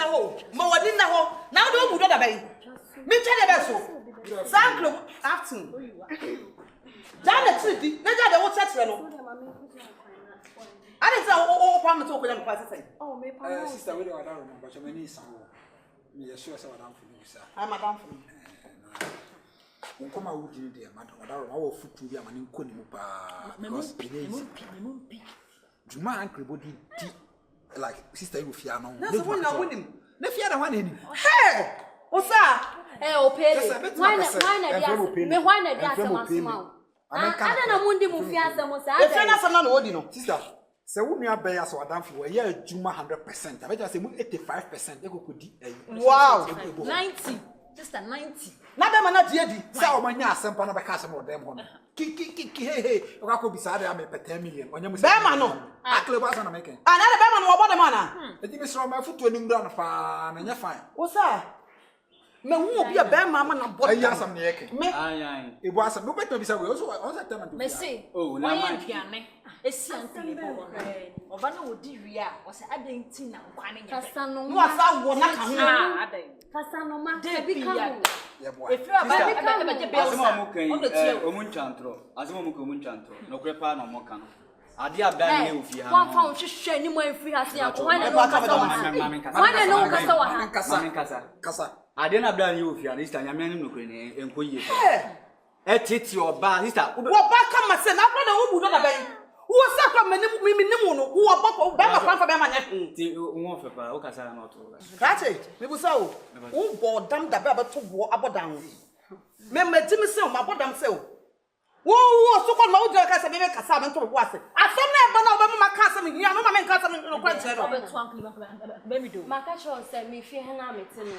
na ho. Ma wadi na ho. Na do mu do da bai. Me che de be so. Sanklo afternoon. Jana tridi, na jade wo chetre no. I didn't say oh pam to ko jam kwase say. Oh me pam. Sister we dey order room but me ni san wo. Me sure say madam for me sir. I madam for me. Nkoma wo di dey madam order room awo futu bi amane nko ni mu pa because Juma uncle body like sister you fear no. Na so na wonim. Na fear da wan ani. Hey! Osaa. Opele. Why na dia? Me why na dia asema. Ada na mundi mu fi asema sa. E fe na asema na odi no. Sister, say wo nua ben ya so adam fi wo ye adwuma 100%. Abeja say mu 85% ekokodi. Wow. 90. Sister 90. Na be ma na die di. Say o manya asempa na be ka asema odem ho no. Ki hey o ka ko bisa da me 10 million. Onya mu say. Be ma no. Akle ba so na make. Na be ma no obo de ma na. Eti mi so ma futu anim da na fa na nya fine. Osaa. Me hu obi a be ma na body. Ayi asam na yeke. Me. Ayan. E bo asam no beto bisa we o say tell Me say. Oh, na ma piane. Esi antele bo no. Oba na odi wi a, o say adenti na nkwa ne nya. Kasa no. No asa wo na ka ho. Adan. Kasa no ma. Debi ka. Yeah boy. If you are baby ka be be Asema mo kan omun chantro. Asema mo kan omun chantro. No kure pa na mo kan. Ade abdan ne ofi ha. Wan fa o hwehwe ni mo afiri ase ya ko wan na no kasa wa ha. Wan na no kasa wa ha. Kasa. Ade na abdan ne ofi ha. Sister nyame ne nokure ne enko yie. Etiti oba sister. Wo ba ka ma se na kwa na wo bu do da bai. Wo sa kwa me ni no wo ba ko ba kwa fa be ma nya. Ti won fe pa o kasa na to. Kati, me bu sa o. Wo bo dam da ba to bo abodan. Me ti se o ma bodam se o. Wo so ko ma wo jira ka se be kasa me to bo ase. Asem na e ba na wo ba ma ka se me hia no ma me ka se me no kwa nche no. Obetu uncle ba mi do. Maka cho se me fi he na meti no.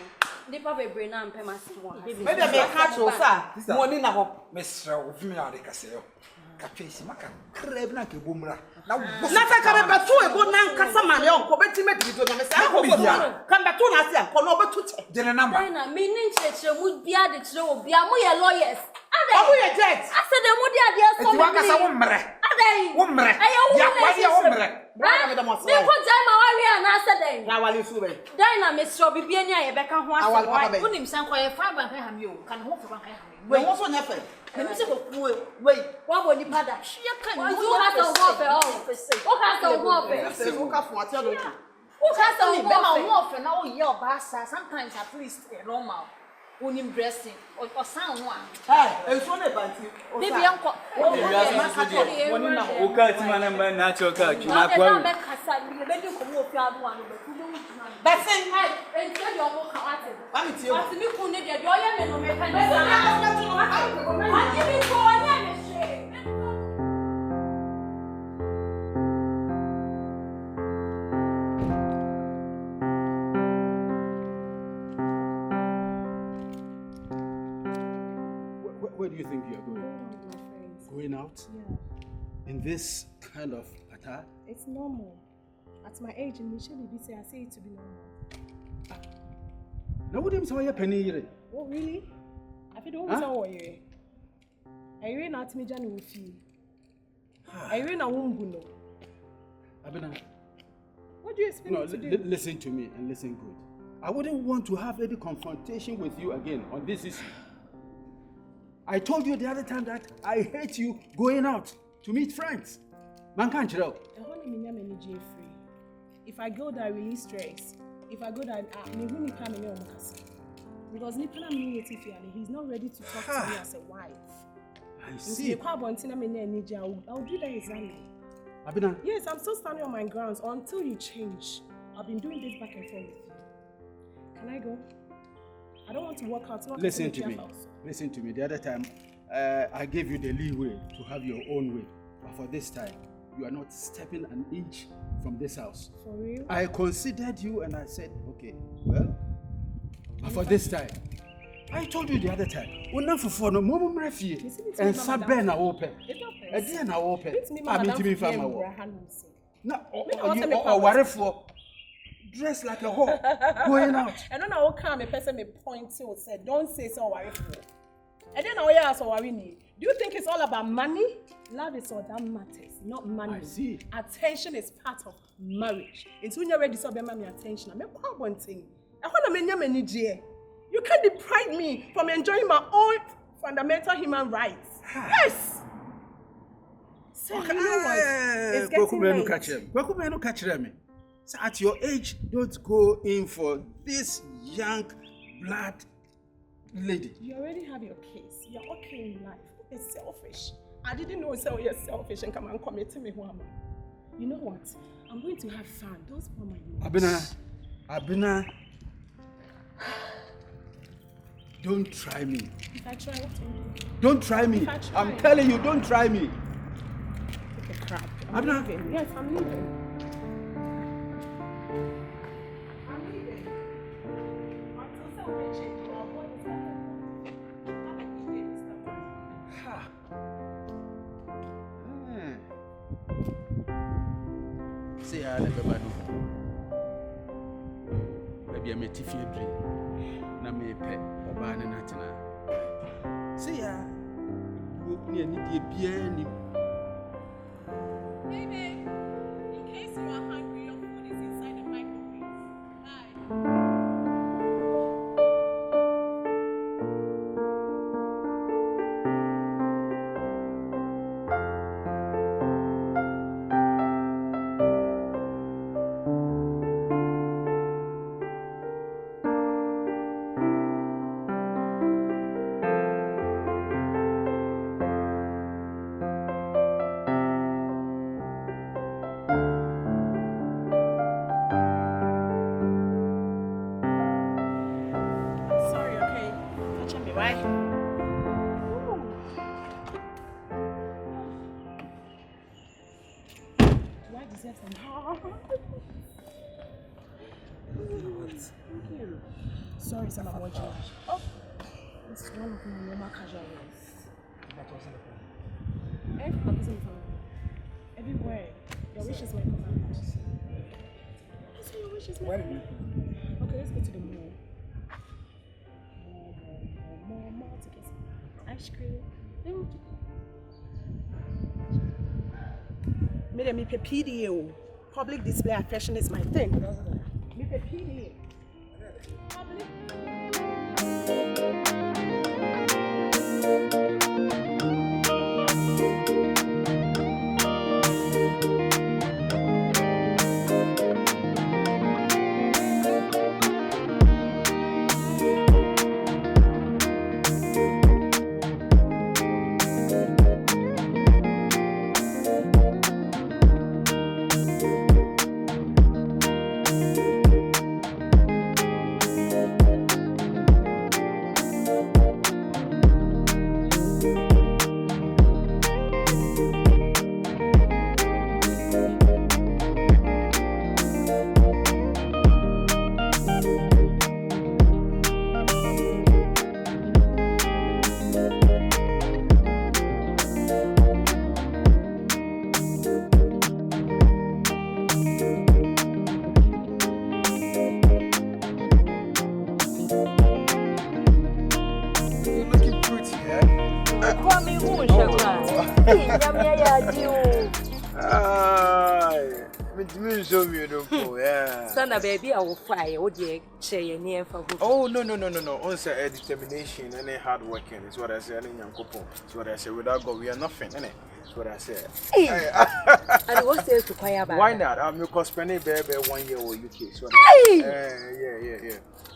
Nipa bebre na mpem ase won. Me de me ka cho sa. Mo ni na ho. Me sra wo fi me ade kase yo. Ka twesi maka kreb na ke bomra. Na sa ka be to e bo na nkasa ma le onko beti me di do na me sa ko ko. Kan be to na ase ko no betu che. Jene number. Na me ni nchechire mu bia de chire wo bia mo ye lawyers. Awu ye jet. Ase de mu dia de so me. Ti wakasa wo mre. Adai. Wo mre. Ya kwa dia wo mre. Bra me de mo so. Me ko jai ma wari ana ase dai. Na wali su be. Dai na me sro bibia ni aye beka ho ase. Unim san ko ye fa ban ha mi o. Kan ho fa ban ha mi. We wo so nya fe. Me se ko ku we. Wa bo ni pada. Hia kan ni. Wo ha so ho fe o. Wo ha so ho fe. Se wo ka fo ati ado. Wo ha so ho fe na wo ye oba sa sometimes at least normal. Unim dressing or sound one. Hey, enso na banti. Baby anko. Woni na o ka ti mana man na cho ka ki na kwa. Na be kasa ni be di ko mo fi adu anu be ku do mu. Besin. Hey, enso yo mo ka wate. Ba mi tie o. Wate mi ku ne de o ye me no me ka. Wate mi ko anya me she. Where do you think you're going? My friends. Going out? Yeah. In this kind of attire? It's normal. At my age, initially, I say it to be normal. No, what do you say? Penny? Oh, really? I feel don't know you. I ran out me Johnny with you. I ran a womb. Abena. What do you expect me to do? Listen to me and listen good. I wouldn't want to have any confrontation with you again on this issue. I told you the other time that I hate you going out to meet friends. Man can't chill. If I go there, I release stress. If I go there, because he's not ready to talk to me as a wife. I see. I'll do that exactly. Abena. Yes, I'm still standing on my grounds until you change. I've been doing this back and forth with you. Can I go? I don't want to walk out. Listen to me. Listen to me. The other time, I gave you the leeway to have your own way. But for this time, you are not stepping an inch from this house. For real? I considered you and I said, okay, well, but for this time, I told you the other time, we're not for no more refuge. And Sabena open. And then I open. I mean, to me, from my work. No, or worry for. Dressed like a whore, going out. And then I will come, a person may point to say, don't say so worry for. And then I will ask, do you think it's all about money? Love is all that matters. not money. I see. Attention is part of marriage. It's when you're ready to have my attention. I'm not one thing. I want to manage. You can't deprive me from enjoying my own fundamental human rights. Yes. So you know what? It's getting late. So at your age, don't go in for this young blood lady. You already have your case. You're okay in life. It's selfish. I didn't know you're selfish and come and commit to me, Mama. You know what? I'm going to have fun. Don't spoil my mood. Abena. Don't try me. If I try, what will you do? Don't try me. I'm telling you, don't try me. Take a crap. I'm Abena. leaving. Yes, I'm leaving. Say I never know. Maybe I'm a tiffy dream. Na me pet or ban and natina. Say ya. You need a beer. Baby, in case you are hungry, your food is inside the microwave. Bye. Sorry, son, I'm watching. Oh, it's one of my normal casual ways. That wasn't the problem. I'm busy everywhere. Your wish is my command. I say your wish is my Where did you command. Okay, let's go to the mall. More to get some ice cream. Me PDA. Public display affection is my thing. Me PDA. Public. Stuna, baby, I will fire. What do you say? Oh, no. Once determination and hard working is what I say. It's what I say. Without God, we are nothing. That's what I say. And what's there to choir about? Why not? I'm your spending baby 1 year old UK. So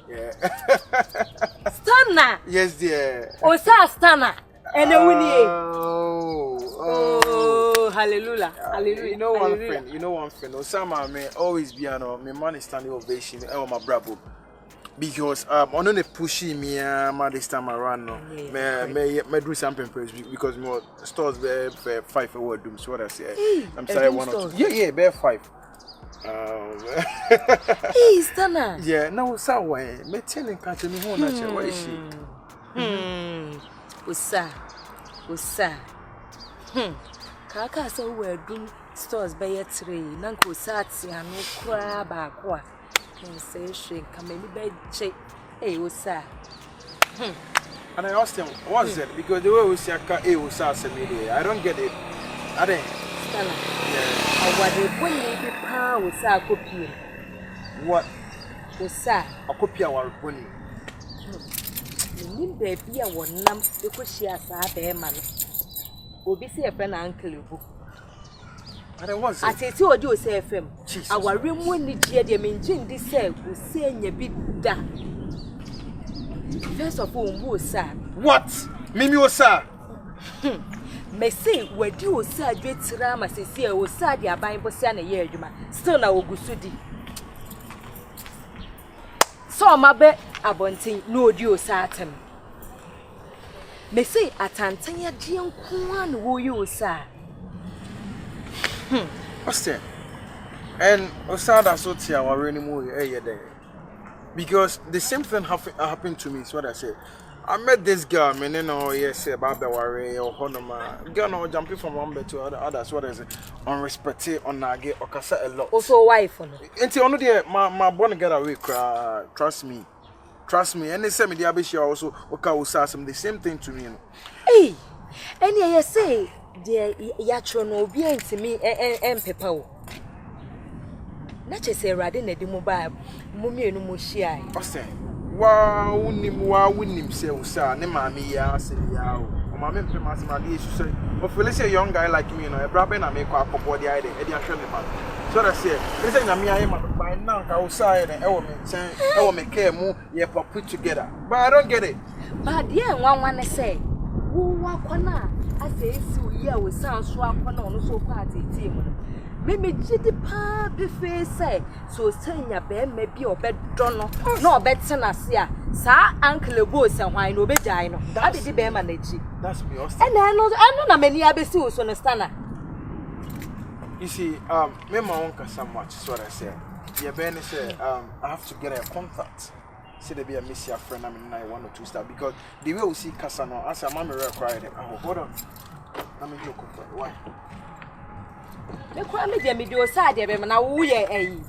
yeah. Stuna. Yes, dear. Osaa stuna. And the winnie. Oh, hallelujah. You know one friend. Osama may always be my money standing ovation. My bravo. Because on the pushing me this time around may do something because more stores bear 5 award dooms. So what I say. I'm sorry, 1 or 2. Yeah, bear 5. Hey, Stuna. Yeah, no, so way. Me telling country me home nature. Where is she? Osaa. Kaka so we do stores by 3. Nanko Sati and no crab aqua. Can say shrink come any bed shape. Hey, Osaa. And I asked him, what's it? Because the way we say Osaa, I don't get it. I didn't. Stana. Awade boni bi pa osaa kopie. What? Osaa. A copy our pony. Nim baby a wonam ekohia saa be ma no. Obi se efe na Uncle Ebo. And I was Atete odi osaa FM. Aware mu ni gie de menje ndi se osaa nya bi da. First of all, osaa. What? Mimi osaa. Me say wadi osaa dwetira ma sesi e osaa de aban bosia na ye adwuma. Still na ogusudi. So mabe abontin no odi osaa atem. Me say atantan ya die nko an wo yi osaa. What's that? And osaa that so tia our anymore there. Because the same thing happened to me, is what I said. I met this girl, I mean, yes, about the worry or honoma. Girl, no jumping from one bed to others, what is it? Unrespected, on Nage, or Casa a lot. Also, wife on it. Until only there, my born get away, trust me. Trust me. And they say me, the Abishi also, okay, the same thing to me. Hey, and you say, dear Yatron will be to me and Pepper. Not just say, Radin at the mobile, Mummy no Mushia. Wow, wouldn't say, sir, ne mammy, ya say, ya. My men, my dear, she said, but for let's say a young guy like me, a brother, and I make up for the idea, Eddie, so I say, listen, I'm here, by now, outside, and I will make care more, yeah, put together. But I don't get it. But yeah, one say, who walk on I say, so yeah, we sound swap on so party team. Maybe jidi pa be say so saying ya be maybe or bed dono no bed senasia sa Uncle Ebo say why no be die no that did be manage. That's me. And I know na many abesi so no stana. You see, me my own so much is what I said. Yeah, Ben say I have to get a contact. Say there be a miss your friend, I mean 1 or 2 star because the way we see Casano as a mommy cry them. Hold on. Let me look for why. Me kwa me me do sa de be na wo ye ayi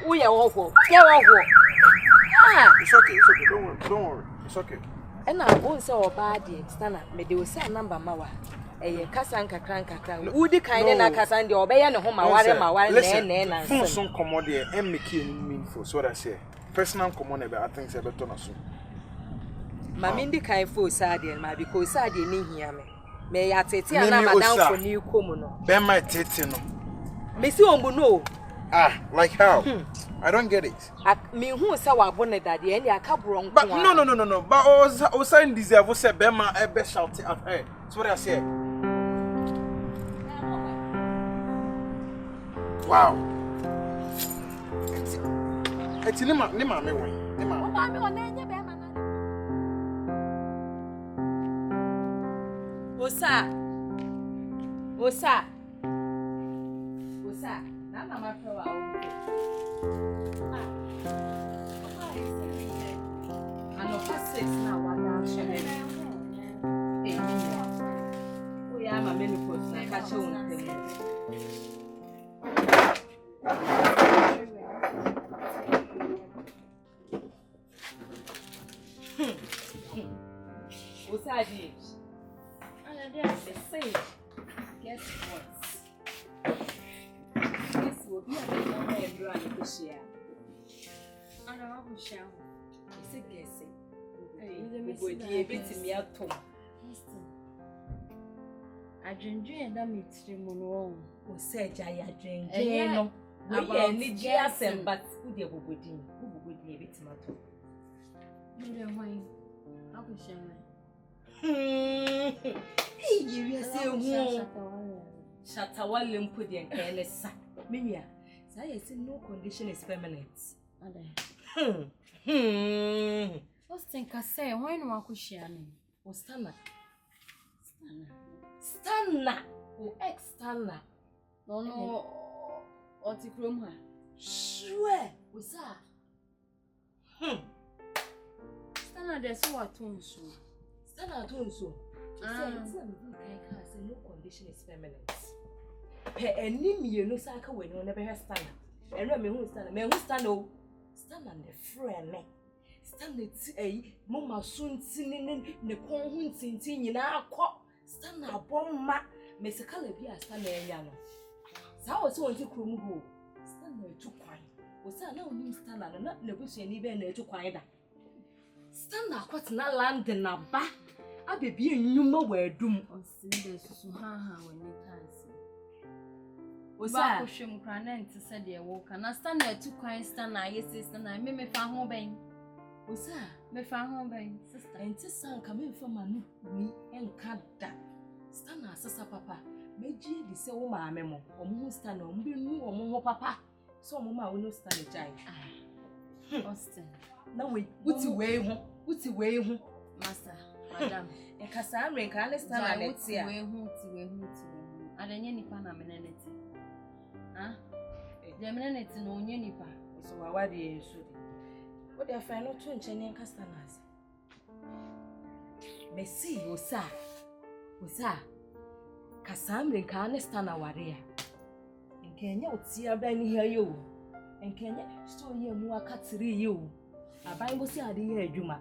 wo ye wo ho ye wo ho ah it's okay don't worry it's okay and na won say oba de stana me de osa number ma wa eye kasa nkakran wo di kan na kasa de obeye ne ho ma ware na phone son commode e make meaningful so what I say personal common I think say better na so ma me ndi kan fo sa de ma because sa de ni hia me me ya tete na madam for ni komu no be my tete no me si ombu no like how I don't get it me hu say wa bone dade e ni aka bro nko but no but osaa deserve say be ma e be shout at her so what I say wow it's ni ma me won ni ma o ma me o na enye be ma na Osaa. Na ma fẹ́ wa o. Ano fa 6 na wa da chele. O ya ma me no post na ka che won temu. Osaa di. Say, guess what? This will be a brand to share. I don't have a shower. It's a guessing. We'll be a bit me out to. I drink that meets the mono. Who said I drink? No, we need GSM, but who dear would be a bit matter. You don't mind. I will share. You say, Shatawal put the careless. Minia, I say no condition is permanent. What's think I say? Why no I share me? O stana. O ex-stana. No, or to chrome her. Sure, what's that? Stana, there's what to so. Stana don't so. No condition is permanent. Pe enemy no saka we no never stana. Enra me hu stana. Me hu stana. Stana the friend me. Stana ti mama so ntini ne kon hu ntintin nyina akọ. Stana bomma Mesikala bi a stana enya no. Sa wo se wonti krom ho. Stana etu kwan. Wo sa na onim stana no na nebusuani be na etu kwan da. Stana kwatena land na ba. Abebi enyuma wa adum. Osinde susu ha woni kansi. Osa Ba ko hwem kra na enti se de wo kana stana etu kwan stana yesi stana me fa ho ben. Osa Me fa ho ben sister. enti sanka me fa manu ni enka da. Stana asesa papa. Meji di se wo maame mo. Omo stana ombe nu omo ho papa. So omo ma wo no stana jai. Austin. Na we uti we hu. Master, madam. E kasa amre nka ne stana na ti a. We hu. Adenye nipa na meneneti. Ah? Je meneneti no onye nipa. So wa de ensu. Wo de fa no to nche ne nka stana ase. Messi osa. Kasa amre nka ne stana ware a. Nkenya otia ba ni ha yo. Nkenya so ye mu aka tiri yo. Aban bo si ade ye adwuma.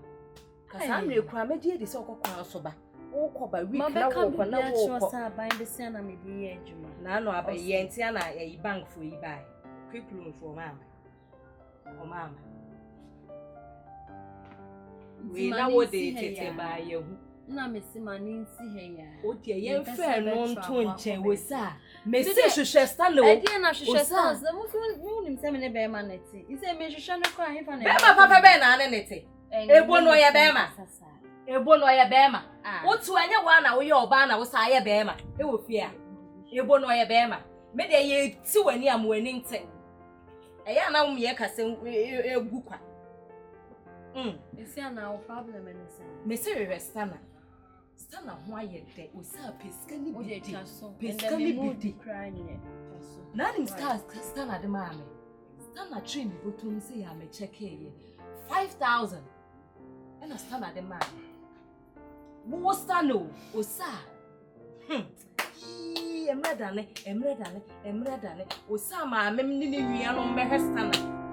Kasa amre kura meje de se okokwa so ba. Wo koba week na wo kwa na wo ko. Sa ban be se na me di ye adwuma. Na no aba ye ntia na ye bank for yi bai. Quick loan for mama. O mama. We na wo de tete ba ye hu. Na me si mani nsi he ya. O de ye mfe no nto nche we sa. Me se hwehwe stand o. E di na hwehwe stand. Mo nim se me ne be ma neti. Ise me hwehwe no kwa he fa na. Be ma papa be na ne neti. Ebo no ye be ma. Ebo no ye be ma. Otu anya wa na wo ye oba na wo sa ye be ma. E wo fie a. Ebo no ye be ma. Me de ye ti wani am wani nte. E ya na wo me ye kase egu kwa. Isi na o problem en se. Me se we stana. Stana ho aye de o sa pesika ni bi di. Pesika ni bi di cry nye. Na nim stana de ma me. Stana train bi botum se ya me check here. 5,000. And a stana de ma. Wo stano o sa. Emre dane. O sa ma me ni ni wi anu me stana.